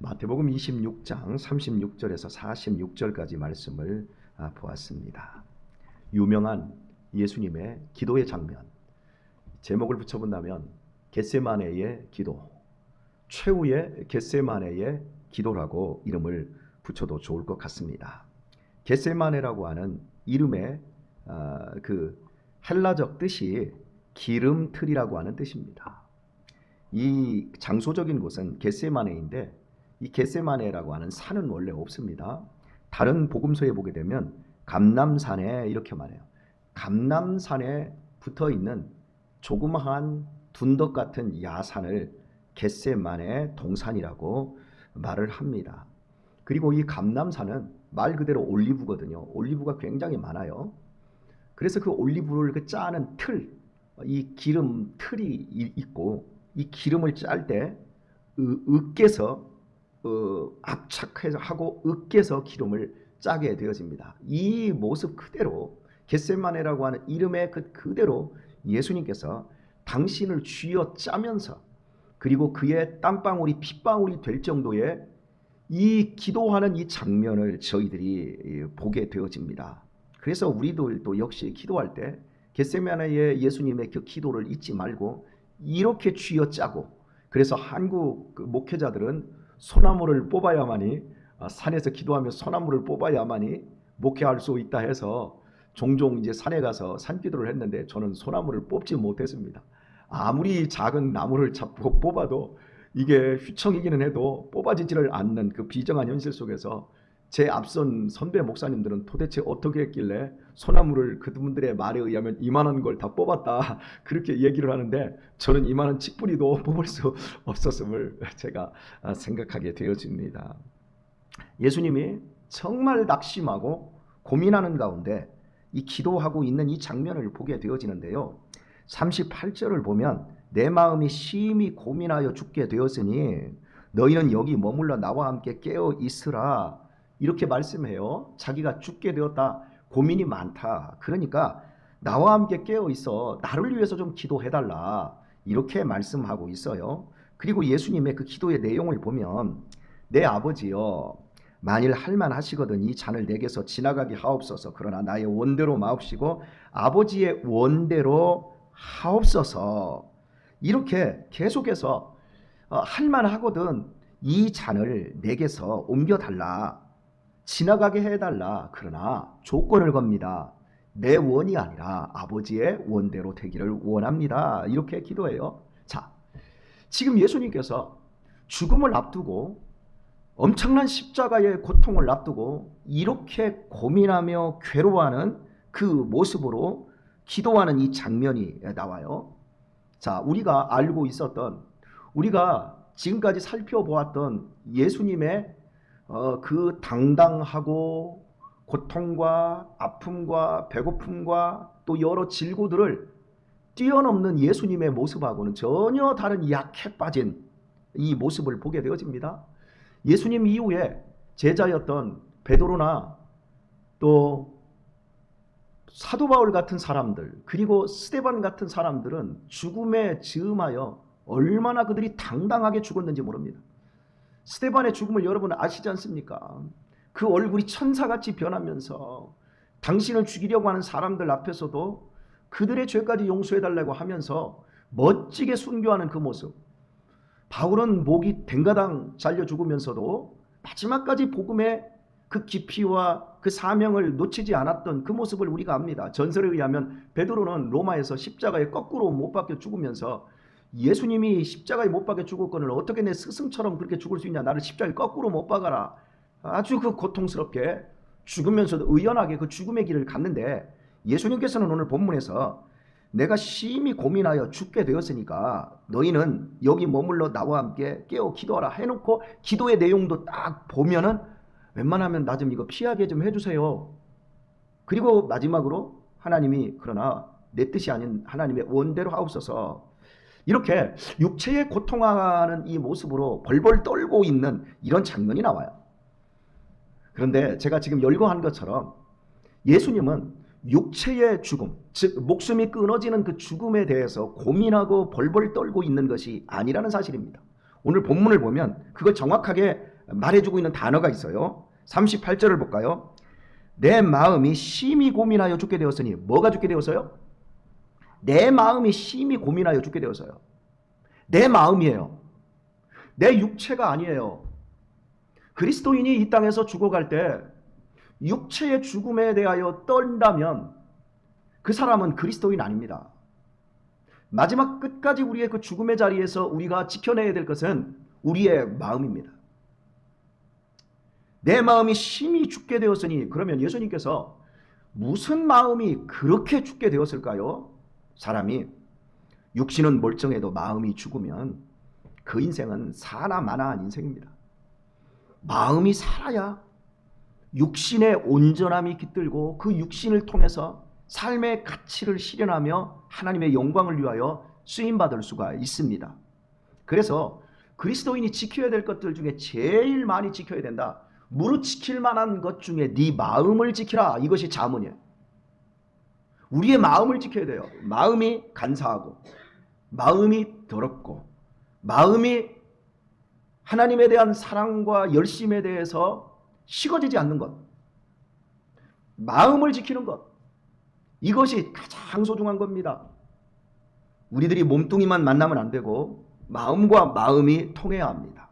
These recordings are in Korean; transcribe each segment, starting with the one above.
마태복음 26장 36절에서 46절까지 말씀을 보았습니다. 유명한 예수님의 기도의 장면, 제목을 붙여본다면 겟세마네의 기도, 최후의 겟세마네의 기도라고 이름을 붙여도 좋을 것 같습니다. 겟세마네라고 하는 이름의 그 헬라적 뜻이 기름틀이라고 하는 뜻입니다. 이 장소적인 곳은 겟세마네인데 이 겟세마네라고 하는 산은 원래 없습니다. 다른 복음서에 보게 되면 감람산에 이렇게 말해요. 감람산에 붙어 있는 조그마한 둔덕 같은 야산을 겟세마네 동산이라고 말을 합니다. 그리고 이 감람산은 말 그대로 올리브거든요. 올리브가 굉장히 많아요. 그래서 그 올리브를 짜는 틀, 이 기름 틀이 있고 이 기름을 짤 때 으깨서 압착해서 하고 으깨서 기름을 짜게 되어집니다. 이 모습 그대로 겟세마네라고 하는 이름의 그대로 예수님께서 당신을 쥐어 짜면서 그리고 그의 땀방울이 핏방울이 될 정도의 이 기도하는 이 장면을 저희들이 보게 되어집니다. 그래서 우리들도 역시 기도할 때 겟세마네의 예수님의 그 기도를 잊지 말고 이렇게 쥐어 짜고, 그래서 한국 목회자들은 소나무를 뽑아야만이, 산에서 기도하며 소나무를 뽑아야만이 목회할 수 있다 해서 종종 이제 산에 가서 산기도를 했는데 저는 소나무를 뽑지 못했습니다. 아무리 작은 나무를 잡고 뽑아도 이게 휘청이기는 해도 뽑아지지를 않는 그 비정한 현실 속에서 제 앞선 선배 목사님들은 도대체 어떻게 했길래 소나무를 그분들의 말에 의하면 이만한 걸 다 뽑았다 그렇게 얘기를 하는데 저는 이만한 칡뿌리도 뽑을 수 없었음을 제가 생각하게 되어집니다. 예수님이 정말 낙심하고 고민하는 가운데 이 기도하고 있는 이 장면을 보게 되어지는데요. 38절을 보면 내 마음이 심히 고민하여 죽게 되었으니 너희는 여기 머물러 나와 함께 깨어 있으라 이렇게 말씀해요. 자기가 죽게 되었다, 고민이 많다, 그러니까 나와 함께 깨어 있어 나를 위해서 좀 기도해달라 이렇게 말씀하고 있어요. 그리고 예수님의 그 기도의 내용을 보면 내 아버지여 만일 할만하시거든 이 잔을 내게서 지나가게 하옵소서, 그러나 나의 원대로 마옵시고 아버지의 원대로 하옵소서, 이렇게 계속해서 할만하거든 이 잔을 내게서 옮겨달라, 지나가게 해달라, 그러나 조건을 겁니다. 내 원이 아니라 아버지의 원대로 되기를 원합니다. 이렇게 기도해요. 자, 지금 예수님께서 죽음을 앞두고 엄청난 십자가의 고통을 앞두고 이렇게 고민하며 괴로워하는 그 모습으로 기도하는 이 장면이 나와요. 자, 우리가 알고 있었던, 우리가 지금까지 살펴보았던 예수님의 그 당당하고 고통과 아픔과 배고픔과 또 여러 질고들을 뛰어넘는 예수님의 모습하고는 전혀 다른 약해 빠진 이 모습을 보게 되어집니다. 예수님 이후에 제자였던 베드로나 또 사도 바울 같은 사람들, 그리고 스데반 같은 사람들은 죽음에 즈음하여 얼마나 그들이 당당하게 죽었는지 모릅니다. 스데반의 죽음을 여러분 아시지 않습니까? 그 얼굴이 천사같이 변하면서 당신을 죽이려고 하는 사람들 앞에서도 그들의 죄까지 용서해달라고 하면서 멋지게 순교하는 그 모습. 바울은 목이 댕가당 잘려 죽으면서도 마지막까지 복음의 그 깊이와 그 사명을 놓치지 않았던 그 모습을 우리가 압니다. 전설에 의하면 베드로는 로마에서 십자가에 거꾸로 못 박혀 죽으면서 예수님이 십자가에 못 박혀 죽었거늘 어떻게 내 스승처럼 그렇게 죽을 수 있냐, 나를 십자가에 거꾸로 못 박아라, 아주 그 고통스럽게 죽으면서도 의연하게 그 죽음의 길을 갔는데 예수님께서는 오늘 본문에서 내가 심히 고민하여 죽게 되었으니까 너희는 여기 머물러 나와 함께 깨어 기도하라 해놓고 기도의 내용도 딱 보면은 웬만하면 나 좀 이거 피하게 좀 해주세요. 그리고 마지막으로 하나님이 그러나 내 뜻이 아닌 하나님의 원대로 하옵소서, 이렇게 육체의 고통하는 이 모습으로 벌벌 떨고 있는 이런 장면이 나와요. 그런데 제가 지금 열거한 것처럼 예수님은 육체의 죽음, 즉 목숨이 끊어지는 그 죽음에 대해서 고민하고 벌벌 떨고 있는 것이 아니라는 사실입니다. 오늘 본문을 보면 그걸 정확하게 말해주고 있는 단어가 있어요. 38절을 볼까요? 내 마음이 심히 고민하여 죽게 되었으니. 뭐가 죽게 되었어요? 내 마음이 심히 고민하여 죽게 되었어요. 내 마음이에요. 내 육체가 아니에요. 그리스도인이 이 땅에서 죽어갈 때 육체의 죽음에 대하여 떨다면 그 사람은 그리스도인 아닙니다. 마지막 끝까지 우리의 그 죽음의 자리에서 우리가 지켜내야 될 것은 우리의 마음입니다. 내 마음이 심히 죽게 되었으니, 그러면 예수님께서 무슨 마음이 그렇게 죽게 되었을까요? 사람이 육신은 멀쩡해도 마음이 죽으면 그 인생은 사나 마나한 인생입니다. 마음이 살아야 육신의 온전함이 깃들고 그 육신을 통해서 삶의 가치를 실현하며 하나님의 영광을 위하여 쓰임받을 수가 있습니다. 그래서 그리스도인이 지켜야 될 것들 중에 제일 많이 지켜야 된다. 무릇 지킬 만한 것 중에 네 마음을 지키라. 이것이 자문이에요. 우리의 마음을 지켜야 돼요. 마음이 간사하고, 마음이 더럽고, 마음이 하나님에 대한 사랑과 열심에 대해서 식어지지 않는 것, 마음을 지키는 것, 이것이 가장 소중한 겁니다. 우리들이 몸뚱이만 만나면 안 되고 마음과 마음이 통해야 합니다.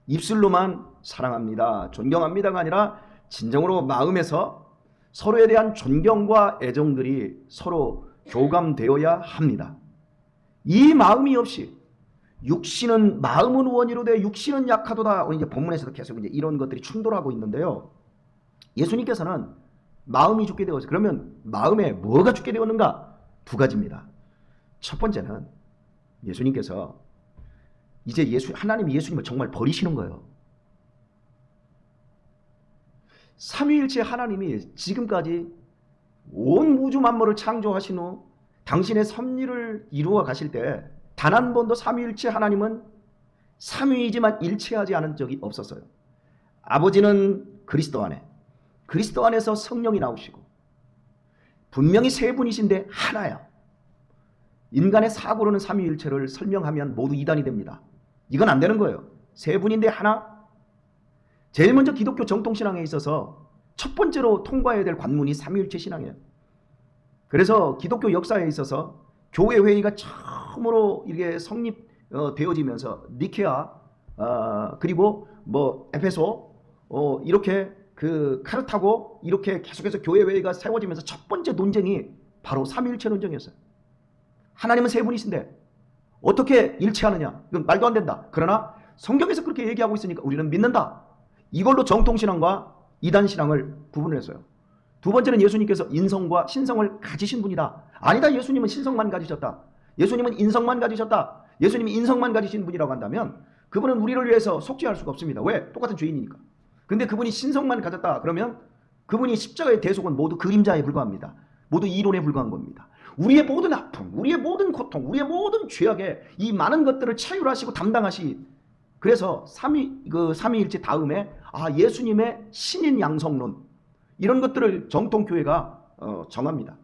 입술로만 사랑합니다, 존경합니다가 아니라 진정으로 마음에서 서로에 대한 존경과 애정들이 서로 교감되어야 합니다. 이 마음이 없이 육신은 마음은 원이로되 육신은 약하도다. 이제 본문에서도 계속 이제 이런 것들이 충돌하고 있는데요. 예수님께서는 마음이 죽게 되었어요. 그러면 마음에 뭐가 죽게 되었는가? 두 가지입니다. 첫 번째는 예수님께서 이제 하나님이 예수님을 정말 버리시는 거예요. 삼위일체 하나님이 지금까지 온 우주 만물을 창조하신 후 당신의 섭리를 이루어 가실 때 단 한 번도 삼위일체 하나님은 삼위이지만 일체하지 않은 적이 없었어요. 아버지는 그리스도 안에, 그리스도 안에서 성령이 나오시고 분명히 세 분이신데 하나야. 인간의 사고로는 삼위일체를 설명하면 모두 이단이 됩니다. 이건 안 되는 거예요. 세 분인데 하나. 제일 먼저 기독교 정통신앙에 있어서 첫 번째로 통과해야 될 관문이 삼위일체 신앙이에요. 그래서 기독교 역사에 있어서 교회 회의가 처음으로 이게 성립되어지면서 니케아, 그리고 뭐 에페소, 이렇게 그 카르타고, 이렇게 계속해서 교회 회의가 세워지면서 첫 번째 논쟁이 바로 삼위일체 논쟁이었어요. 하나님은 세 분이신데 어떻게 일체하느냐? 이건 말도 안 된다. 그러나 성경에서 그렇게 얘기하고 있으니까 우리는 믿는다. 이걸로 정통신앙과 이단신앙을 구분을 했어요. 두 번째는 예수님께서 인성과 신성을 가지신 분이다. 아니다. 예수님은 신성만 가지셨다. 예수님은 인성만 가지셨다. 예수님이 인성만 가지신 분이라고 한다면 그분은 우리를 위해서 속죄할 수가 없습니다. 왜? 똑같은 죄인이니까. 근데 그분이 신성만 가졌다. 그러면 그분이 십자가의 대속은 모두 그림자에 불과합니다. 모두 이론에 불과한 겁니다. 우리의 모든 아픔, 우리의 모든 고통, 우리의 모든 죄악에 이 많은 것들을 차율하시고 담당하시. 그래서 삼위일체 다음에 예수님의 신인 양성론, 이런 것들을 정통교회가 정합니다.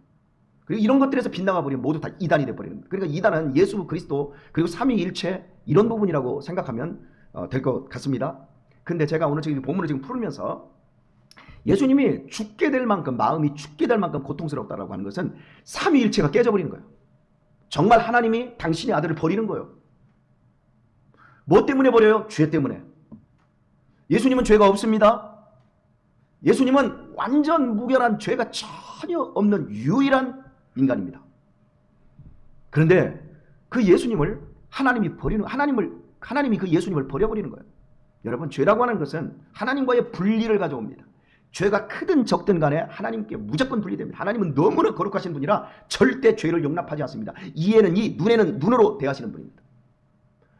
그리고 이런 것들에서 빗나가 버리면 모두 다 이단이 돼버리는 거예요. 그러니까 이단은 예수 그리스도 그리고 삼위일체 이런 부분이라고 생각하면 될 것 같습니다. 근데 제가 오늘 지금 본문을 지금 풀으면서 예수님이 죽게 될 만큼, 마음이 죽게 될 만큼 고통스럽다라고 하는 것은 삼위일체가 깨져버리는 거예요. 정말 하나님이 당신의 아들을 버리는 거예요. 뭐 때문에 버려요? 죄 때문에. 예수님은 죄가 없습니다. 예수님은 완전 무결한, 죄가 전혀 없는 유일한 인간입니다. 그런데 그 예수님을 하나님이 버리는, 하나님이 그 예수님을 버려버리는 거예요. 여러분, 죄라고 하는 것은 하나님과의 분리를 가져옵니다. 죄가 크든 적든 간에 하나님께 무조건 분리됩니다. 하나님은 너무나 거룩하신 분이라 절대 죄를 용납하지 않습니다. 이에는 이, 눈에는 눈으로 대하시는 분입니다.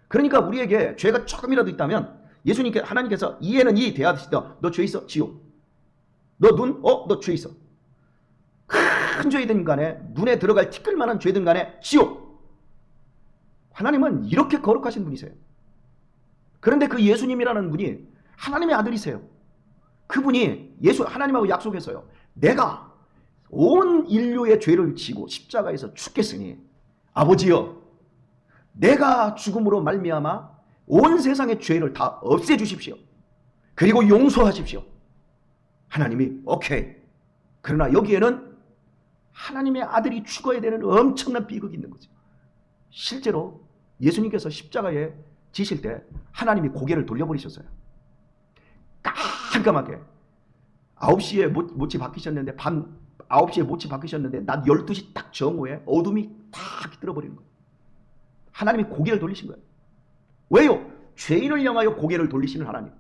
그러니까 우리에게 죄가 조금이라도 있다면 하나님께서 이에는 이 대하시다. 너 죄 있어? 지옥. 너 눈? 너 죄 있어. 큰 죄이든 간에, 눈에 들어갈 티끌만한 죄든 간에 지옥. 하나님은 이렇게 거룩하신 분이세요. 그런데 그 예수님이라는 분이 하나님의 아들이세요. 그분이 하나님하고 약속했어요. 내가 온 인류의 죄를 지고 십자가에서 죽겠으니 아버지여, 내가 죽음으로 말미암아 온 세상의 죄를 다 없애주십시오. 그리고 용서하십시오. 하나님이 오케이. 그러나 여기에는 하나님의 아들이 죽어야 되는 엄청난 비극이 있는 거죠. 실제로 예수님께서 십자가에 지실 때 하나님이 고개를 돌려버리셨어요. 깜깜하게 9시에 못이 박히셨는데 밤 9시에 못이 박히셨는데 낮 12시 딱 정오에 어둠이 탁 들어버리는 거예요. 하나님이 고개를 돌리신 거예요. 왜요? 죄인을 향하여 고개를 돌리시는 하나님,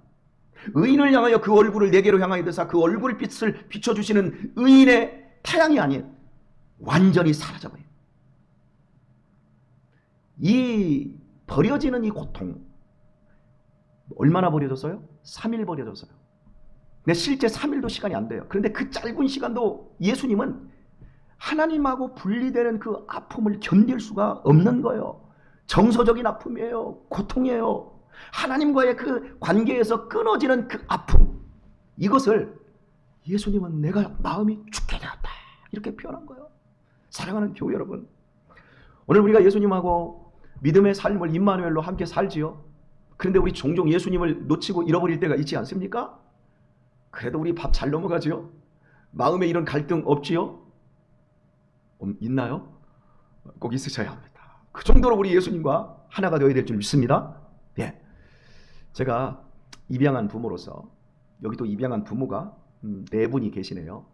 의인을 향하여 그 얼굴을 내게로 향하여 드사 그 얼굴 빛을 비춰주시는 의인의 태양이 아닌 완전히 사라져버려요. 이 버려지는 이 고통, 얼마나 버려졌어요? 3일 버려졌어요. 근데 실제 3일도 시간이 안 돼요. 그런데 그 짧은 시간도 예수님은 하나님하고 분리되는 그 아픔을 견딜 수가 없는 거예요. 정서적인 아픔이에요. 고통이에요. 하나님과의 그 관계에서 끊어지는 그 아픔, 이것을 예수님은 내가 마음이 죽게 되었다 이렇게 표현한 거예요. 사랑하는 교회 여러분, 오늘 우리가 예수님하고 믿음의 삶을 임마누엘로 함께 살지요. 그런데 우리 종종 예수님을 놓치고 잃어버릴 때가 있지 않습니까? 그래도 우리 밥 잘 넘어가지요? 마음에 이런 갈등 없지요? 있나요? 꼭 있으셔야 합니다. 그 정도로 우리 예수님과 하나가 되어야 될 줄 믿습니다. 예. 제가 입양한 부모로서, 여기도 입양한 부모가 4분이 계시네요.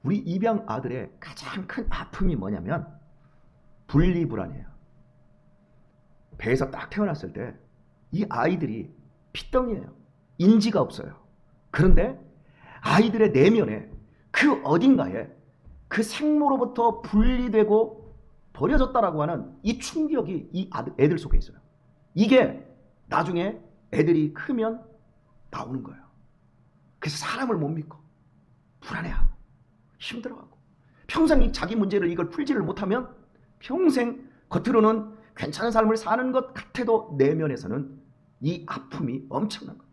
우리 입양 아들의 가장 큰 아픔이 뭐냐면 분리불안이에요. 배에서 딱 태어났을 때 이 아이들이 피덩이에요. 인지가 없어요. 그런데 아이들의 내면에 그 어딘가에 그 생모로부터 분리되고 버려졌다라고 하는 이 충격이 이 애들 속에 있어요. 이게 나중에 애들이 크면 나오는 거예요. 그래서 사람을 못 믿고 불안해하고 힘들어하고 평생 자기 문제를 이걸 풀지를 못하면 평생 겉으로는 괜찮은 삶을 사는 것 같아도 내면에서는 이 아픔이 엄청난 거예요.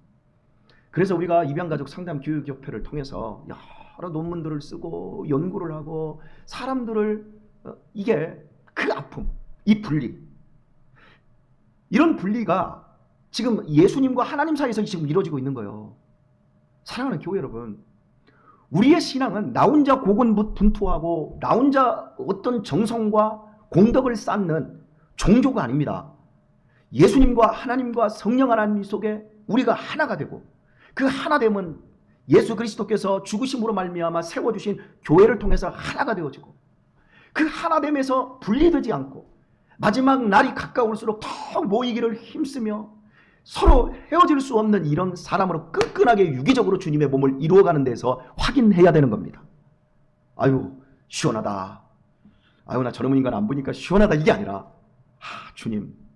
그래서 우리가 입양가족 상담교육협회를 통해서 여러 논문들을 쓰고 연구를 하고 사람들을 이게 그 아픔, 이 분리, 이런 분리가 지금 예수님과 하나님 사이에서 지금 이루어지고 있는 거예요. 사랑하는 교회 여러분, 우리의 신앙은 나 혼자 고군분투하고 나 혼자 어떤 정성과 공덕을 쌓는 종교가 아닙니다. 예수님과 하나님과 성령 하나님 속에 우리가 하나가 되고 그 하나됨은 예수 그리스도께서 죽으심으로 말미암아 세워주신 교회를 통해서 하나가 되어지고 그 하나됨에서 분리되지 않고 마지막 날이 가까울수록 더 모이기를 힘쓰며 서로 헤어질 수 없는 이런 사람으로 끈끈하게 유기적으로 주님의 몸을 이루어가는 데서 확인해야 되는 겁니다. 아유 시원하다, 아유 나 저놈 인간 안 보니까 시원하다, 이게 아니라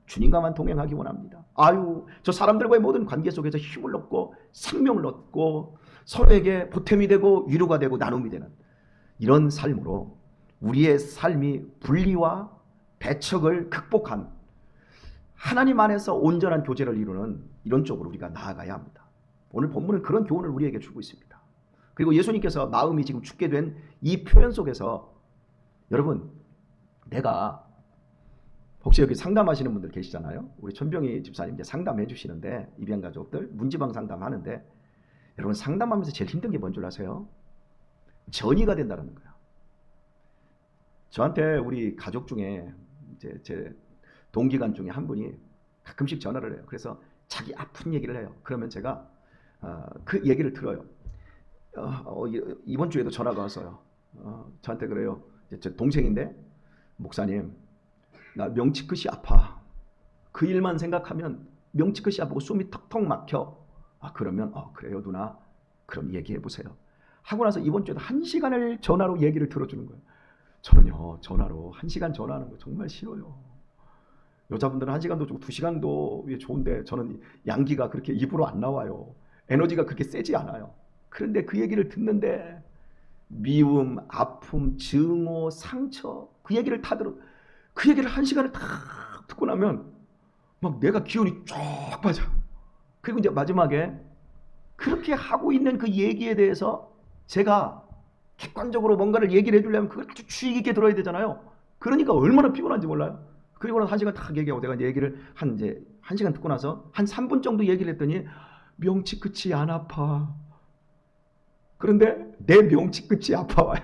주님과만 동행하기 원합니다. 아유 저 사람들과의 모든 관계 속에서 힘을 얻고 생명을 얻고 서로에게 보탬이 되고 위로가 되고 나눔이 되는 이런 삶으로 우리의 삶이 분리와 배척을 극복한 하나님 안에서 온전한 교제를 이루는 이런 쪽으로 우리가 나아가야 합니다. 오늘 본문은 그런 교훈을 우리에게 주고 있습니다. 그리고 예수님께서 마음이 지금 죽게 된 이 표현 속에서 여러분, 내가 혹시 여기 상담하시는 분들 계시잖아요. 우리 천병희 집사님 이제 상담해 주시는데 입양가족들 문지방 상담하는데 여러분 상담하면서 제일 힘든 게 뭔 줄 아세요? 전이가 된다는 거예요. 저한테 우리 가족 중에 이제 제 동기간 중에 한 분이 가끔씩 전화를 해요. 그래서 자기 아픈 얘기를 해요. 그러면 제가 그 얘기를 들어요. 이번 주에도 전화가 왔어요. 저한테 그래요. 제 동생인데, 목사님 나 명치끝이 아파. 그 일만 생각하면 명치끝이 아프고 숨이 턱턱 막혀. 그러면 그래요 누나, 그럼 얘기해 보세요 하고 나서 이번 주에도 1시간을 전화로 얘기를 들어주는 거예요. 저는요 전화로 1시간 전화하는 거 정말 싫어요. 여자분들은 1시간도 좋고 2시간도 좋은데 저는 양기가 그렇게 입으로 안 나와요. 에너지가 그렇게 세지 않아요. 그런데 그 얘기를 듣는데 미움, 아픔, 증오, 상처, 그 얘기를 다 들어. 그 얘기를 1시간을 다 듣고 나면 막 내가 기운이 쫙 빠져. 그리고 이제 마지막에 그렇게 하고 있는 그 얘기에 대해서 제가 객관적으로 뭔가를 얘기를 해주려면 그걸 아주 주의 깊게 들어야 되잖아요. 그러니까 얼마나 피곤한지 몰라요. 그리고 나서 1시간 딱 얘기하고 내가 이제 얘기를 이제 1시간 듣고 나서 한 3분 정도 얘기를 했더니 명치 끝이 안 아파. 그런데 내 명치 끝이 아파와요.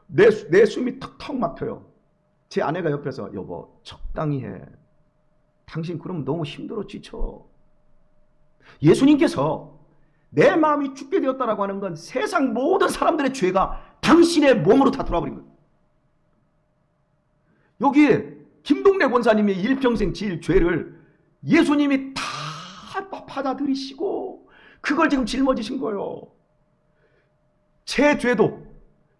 내 숨이 턱턱 막혀요. 제 아내가 옆에서 여보 적당히 해. 당신 그러면 너무 힘들어 지쳐. 예수님께서 내 마음이 죽게 되었다라고 하는 건 세상 모든 사람들의 죄가 당신의 몸으로 다 돌아버린 거예요. 여기에 김동래 권사님의 일평생 지을 죄를 예수님이 다 받아들이시고 그걸 지금 짊어지신 거예요. 제 죄도,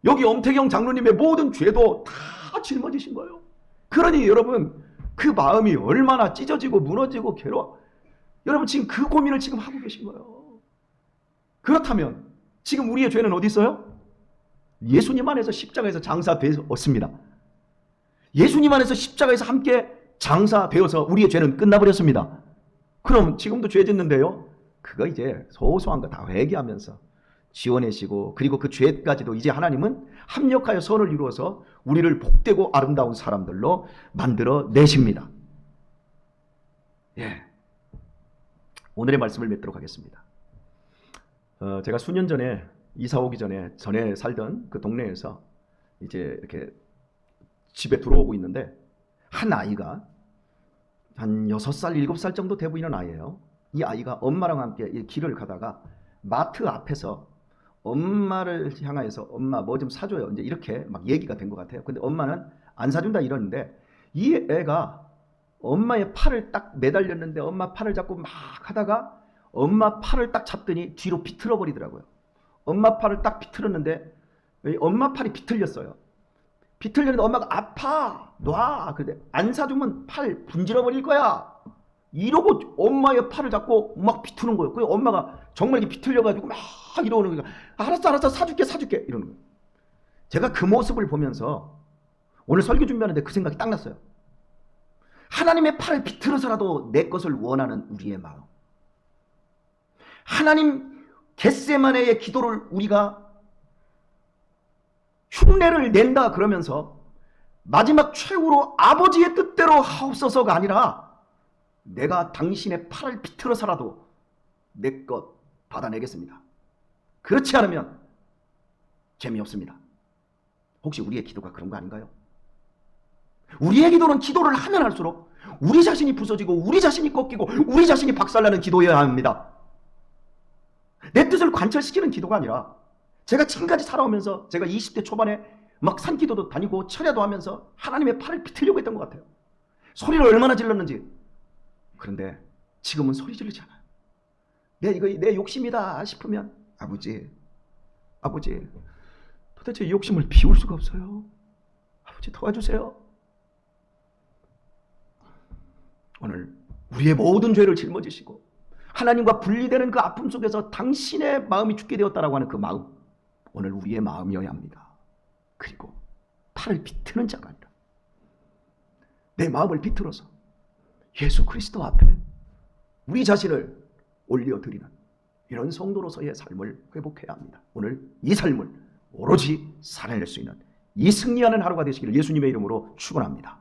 여기 엄태경 장로님의 모든 죄도 다 짊어지신 거예요. 그러니 여러분 그 마음이 얼마나 찢어지고 무너지고 괴로워. 여러분 지금 그 고민을 지금 하고 계신 거예요. 그렇다면 지금 우리의 죄는 어디 있어요? 예수님 안에서 십자가에서 장사되었습니다. 예수님 안에서 십자가에서 함께 장사되어서 우리의 죄는 끝나버렸습니다. 그럼 지금도 죄 짓는데요, 그거 이제 소소한 거 다 회개하면서 지워내시고, 그리고 그 죄까지도 이제 하나님은 합력하여 선을 이루어서 우리를 복되고 아름다운 사람들로 만들어 내십니다. 예, 오늘의 말씀을 맺도록 하겠습니다. 제가 수년 전에 이사 오기 전에 살던 그 동네에서 이제 이렇게 집에 들어오고 있는데 한 아이가 한 6살, 7살 정도 돼 보이는 아이예요. 이 아이가 엄마랑 함께 이 길을 가다가 마트 앞에서 엄마를 향하여서 엄마 뭐 좀 사줘요. 이제 이렇게 막 얘기가 된 것 같아요. 근데 엄마는 안 사준다 이러는데 이 애가 엄마의 팔을 딱 매달렸는데 엄마 팔을 잡고 막 하다가 엄마 팔을 딱 잡더니 뒤로 비틀어 버리더라고요. 엄마 팔을 딱 비틀었는데 엄마 팔이 비틀렸어요. 비틀렸는데 엄마가 아파 놔. 근데 안 사주면 팔 분질러 버릴 거야. 이러고 엄마의 팔을 잡고 막 비트는 거예요. 그래서 엄마가 정말 이렇게 비틀려가지고 막 이러는 거예요. 알았어 사줄게 이러는 거예요. 제가 그 모습을 보면서 오늘 설교 준비하는데 그 생각이 딱 났어요. 하나님의 팔을 비틀어서라도 내 것을 원하는 우리의 마음. 하나님 겟세마네의 기도를 우리가 흉내를 낸다 그러면서 마지막 최후로 아버지의 뜻대로 하옵소서가 아니라 내가 당신의 팔을 비틀어서라도 내 것 받아내겠습니다. 그렇지 않으면 재미없습니다. 혹시 우리의 기도가 그런 거 아닌가요? 우리의 기도는 기도를 하면 할수록 우리 자신이 부서지고 우리 자신이 꺾이고 우리 자신이 박살나는 기도여야 합니다. 내 뜻을 관철시키는 기도가 아니라, 제가 지금까지 살아오면서 제가 20대 초반에 막 산기도도 다니고 철야도 하면서 하나님의 팔을 비틀려고 했던 것 같아요. 소리를 얼마나 질렀는지. 그런데 지금은 소리 지르지 않아요. 이거 내 욕심이다 싶으면 아버지 도대체 이 욕심을 비울 수가 없어요. 아버지 도와주세요. 오늘 우리의 모든 죄를 짊어지시고 하나님과 분리되는 그 아픔 속에서 당신의 마음이 죽게 되었다라고 하는 그 마음, 오늘 우리의 마음이어야 합니다. 그리고 팔을 비트는 자가 아니라 내 마음을 비틀어서 예수 그리스도 앞에 우리 자신을 올려드리는 이런 성도로서의 삶을 회복해야 합니다. 오늘 이 삶을 오로지 살아낼 수 있는 이 승리하는 하루가 되시기를 예수님의 이름으로 축원합니다.